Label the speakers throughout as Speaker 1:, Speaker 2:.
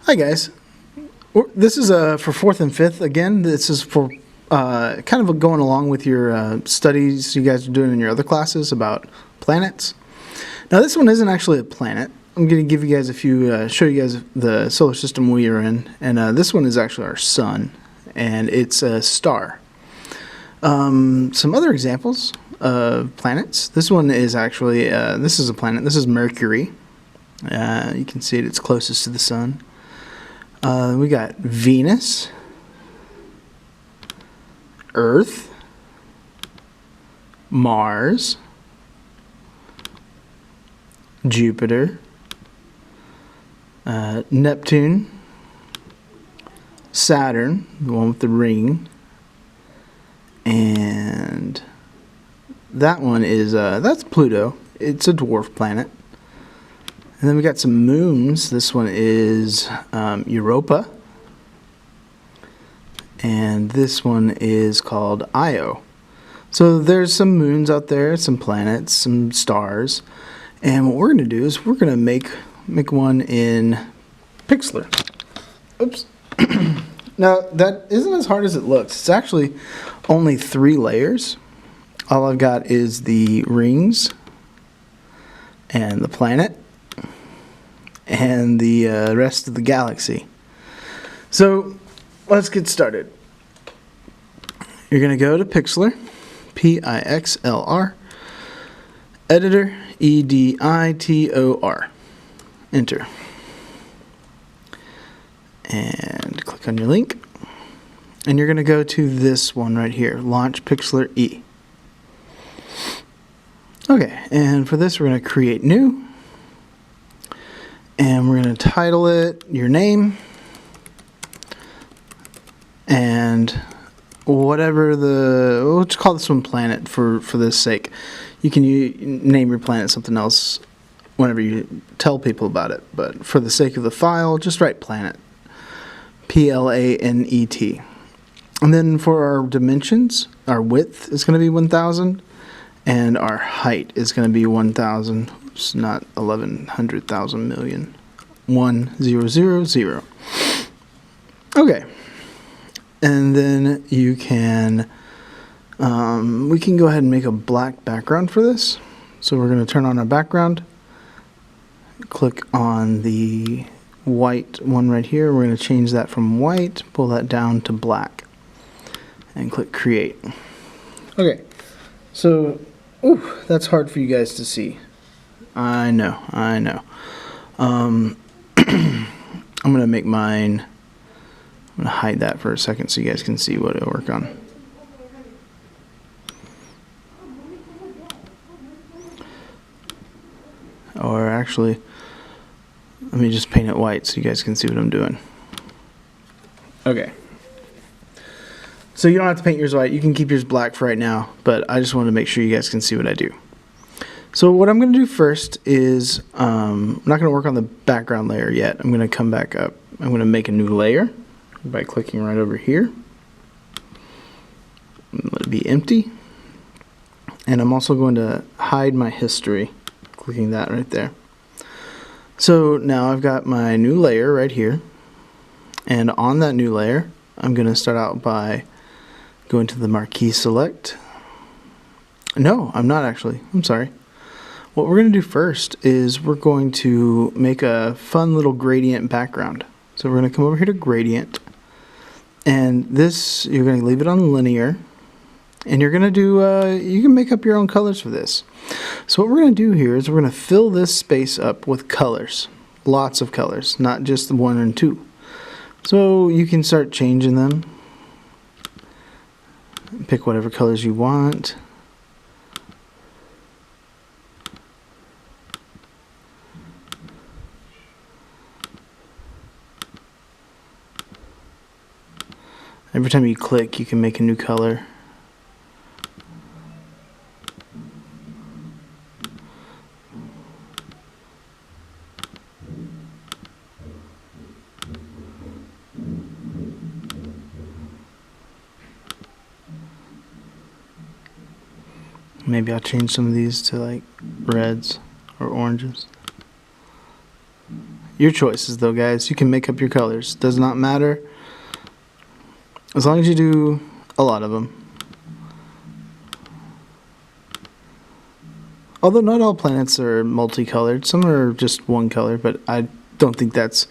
Speaker 1: Hi guys, this is for 4th and 5th. Again, this is for kind of going along with your studies you guys are doing in your other classes about planets. Now this one isn't actually a planet. I'm going to give you guys a few, show you guys the solar system we are in, and this one is actually our sun, and it's a star. Some other examples of planets. This one is actually, this is a planet. This is Mercury. You can see it's closest to the sun. We got Venus, Earth, Mars, Jupiter, Neptune, Saturn, the one with the ring, and that one is that's Pluto. It's a dwarf planet. And then we got some moons. This one is Europa. And this one is called Io. So there's some moons out there, some planets, some stars. And what we're going to do is we're going to make one in Pixlr. Oops. Now, that isn't as hard as it looks. It's actually only 3 layers. All I've got is the rings and the planet and the rest of the galaxy. So let's get started. You're going to go to Pixlr, Pixlr, editor, editor, enter, and click on your link, and you're going to go to this one right here, launch Pixlr E. Okay, and for this we're going to create new. And we're going to title it your name and whatever we'll just call this one planet for this sake. You can name your planet something else whenever you tell people about it, but for the sake of the file, just write planet, P-L-A-N-E-T. And then for our dimensions, our width is going to be 1,000 and our height is going to be 1,000. It's not 1,100,000 million. 1,000. Okay, and then you can. We can go ahead and make a black background for this. So we're going to turn on our background. Click on the white one right here. We're going to change that from white. Pull that down to black, and click create. Okay, so that's hard for you guys to see. I know. I'm going to make mine, I'm going to hide that for a second so you guys can see what it'll work on. Or actually, let me just paint it white so you guys can see what I'm doing. Okay. So you don't have to paint yours white. You can keep yours black for right now, but I just want to make sure you guys can see what I do. So what I'm going to do first is, I'm not going to work on the background layer yet. I'm going to come back up. I'm going to make a new layer by clicking right over here. Let it be empty. And I'm also going to hide my history, clicking that right there. So now I've got my new layer right here. And on that new layer, I'm going to start out by going to the Marquee Select. No, I'm not actually. I'm sorry. What we're going to do first is we're going to make a fun little gradient background. So we're going to come over here to gradient, and this you're going to leave it on linear, and you're going to do you can make up your own colors for this. So what we're going to do here is we're going to fill this space up with colors, lots of colors, not just 1 and 2. So you can start changing them. Pick whatever colors you want. Every time you click, you can make a new color. Maybe I'll change some of these to like reds or oranges. Your choices though, guys. You can make up your colors. Does not matter. As long as you do a lot of them. Although not all planets are multicolored. Some are just one color, but I don't think that's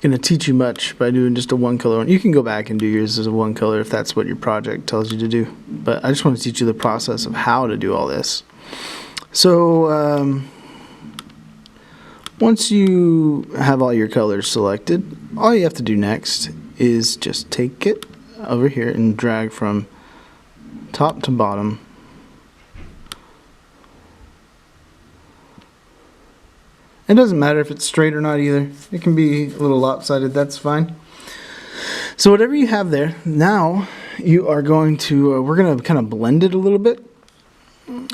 Speaker 1: going to teach you much by doing just a one color one. You can go back and do yours as a one color if that's what your project tells you to do. But I just want to teach you the process of how to do all this. So once you have all your colors selected, all you have to do next is just take it over here and drag from top to bottom. It doesn't matter if it's straight or not either. It can be a little lopsided, that's fine. So whatever you have there, now you are going to, we're going to kind of blend it a little bit.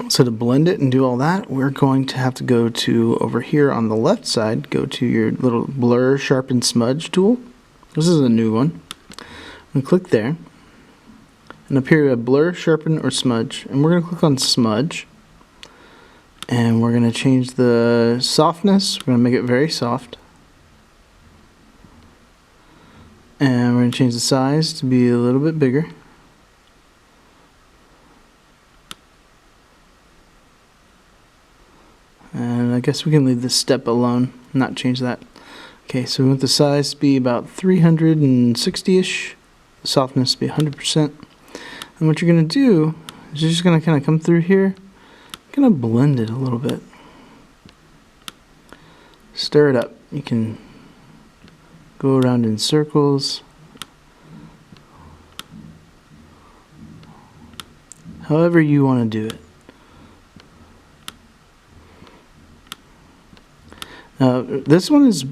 Speaker 1: So to blend it and do all that, we're going to have to go to over here on the left side, go to your little blur, sharpen, smudge tool. This is a new one. And click there. And up here we have blur, sharpen, or smudge. And we're going to click on smudge. And we're going to change the softness. We're going to make it very soft. And we're going to change the size to be a little bit bigger. And I guess we can leave this step alone, not change that. Okay, so we want the size to be about 360-ish. The softness to be 100%. And what you're going to do is you're just going to kind of come through here. Going to blend it a little bit. Stir it up. You can go around in circles. However you want to do it. Now, this one is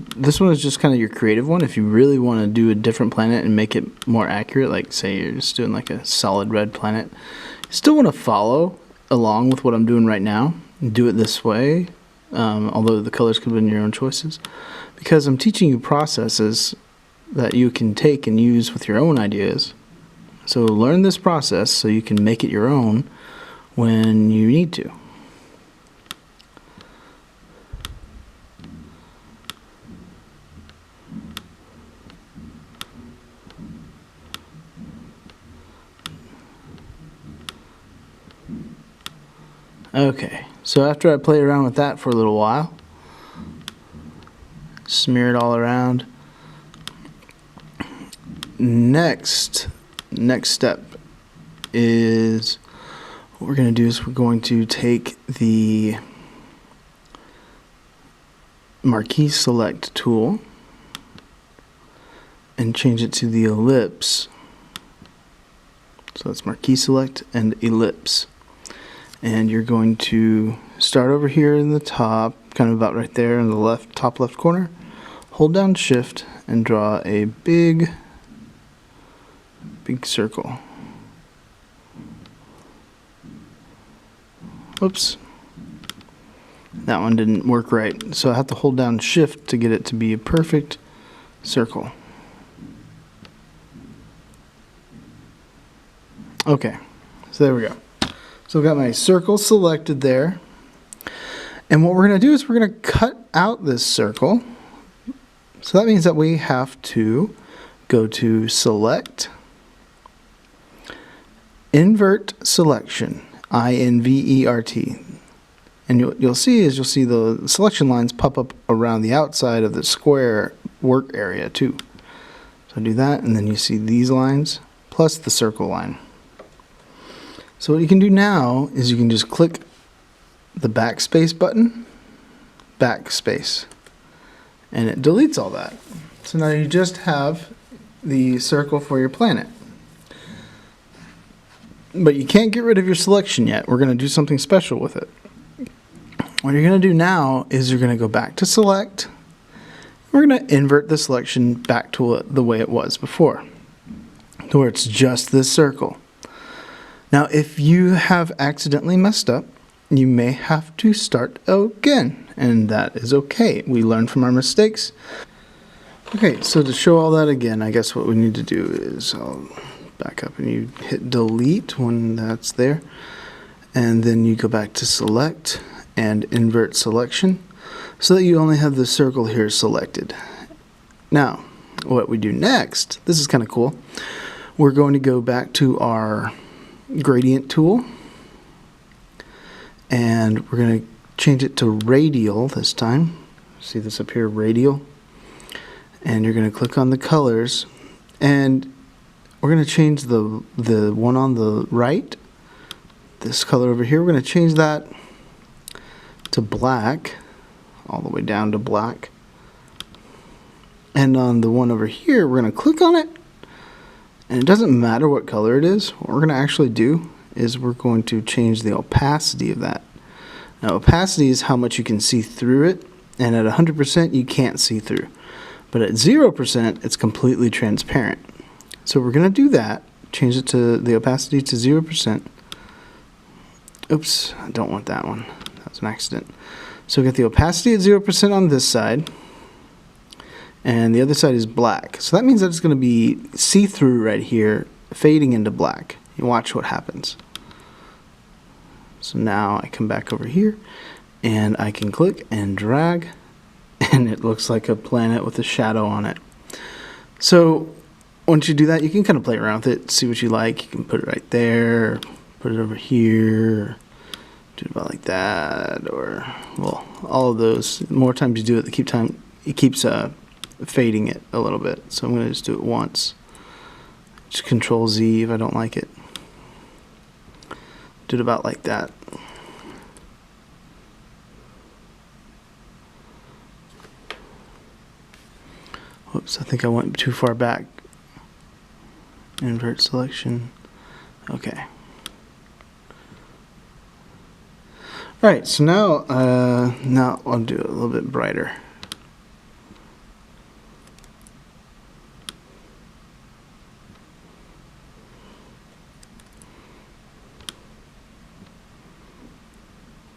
Speaker 1: just kind of your creative one. If you really want to do a different planet and make it more accurate, like say you're just doing like a solid red planet, you still want to follow along with what I'm doing right now. Do it this way, although the colors could have been your own choices, because I'm teaching you processes that you can take and use with your own ideas. So learn this process so you can make it your own when you need to. Okay, so after I play around with that for a little while, smear it all around. Next step is what we're going to do is we're going to take the Marquee Select tool and change it to the ellipse. So that's Marquee Select and ellipse. And you're going to start over here in the top, kind of about right there in the left, top left corner. Hold down Shift and draw a big circle. Whoops. That one didn't work right. So I have to hold down Shift to get it to be a perfect circle. Okay, so there we go. So I've got my circle selected there. And what we're going to do is we're going to cut out this circle. So that means that we have to go to Select, Invert Selection, I-N-V-E-R-T. And you'll see the selection lines pop up around the outside of the square work area too. So do that, and then you see these lines plus the circle line. So what you can do now is you can just click the backspace button, backspace, and it deletes all that. So now you just have the circle for your planet. But you can't get rid of your selection yet. We're going to do something special with it. What you're going to do now is you're going to go back to Select. We're going to invert the selection back to the way it was before, to where it's just this circle. Now, if you have accidentally messed up, you may have to start again, and that is okay. We learn from our mistakes. Okay, so to show all that again, I guess what we need to do is I'll back up and you hit delete when that's there, and then you go back to Select and Invert Selection. so that you only have the circle here selected. Now, what we do next, this is kind of cool. We're going to go back to our gradient tool, and we're going to change it to radial this time. See this up here, radial. And you're going to click on the colors, and we're going to change the one on the right, this color over here. We're going to change that to black, all the way down to black. And on the one over here, we're going to click on it, and it doesn't matter what color it is. What we're going to actually do is we're going to change the opacity of that. Now, opacity is how much you can see through it, and at 100% you can't see through. But at 0%, it's completely transparent. So we're going to do that, change it to the opacity to 0%. Oops, I don't want that one. That was an accident. So we get the opacity at 0% on this side, and the other side is black. So that means that it's going to be see-through right here, fading into black. You watch what happens. So now I come back over here, and I can click and drag, and it looks like a planet with a shadow on it. So once you do that, you can kind of play around with it, see what you like. You can put it right there, put it over here, do it about like that, or, well, all of those. The more times you do it, it keeps fading it a little bit. So I'm going to just do it once. Just Control Z if I don't like it. Do it about like that. Whoops, I think I went too far back. Invert Selection. Okay. Alright, so now I'll do it a little bit brighter.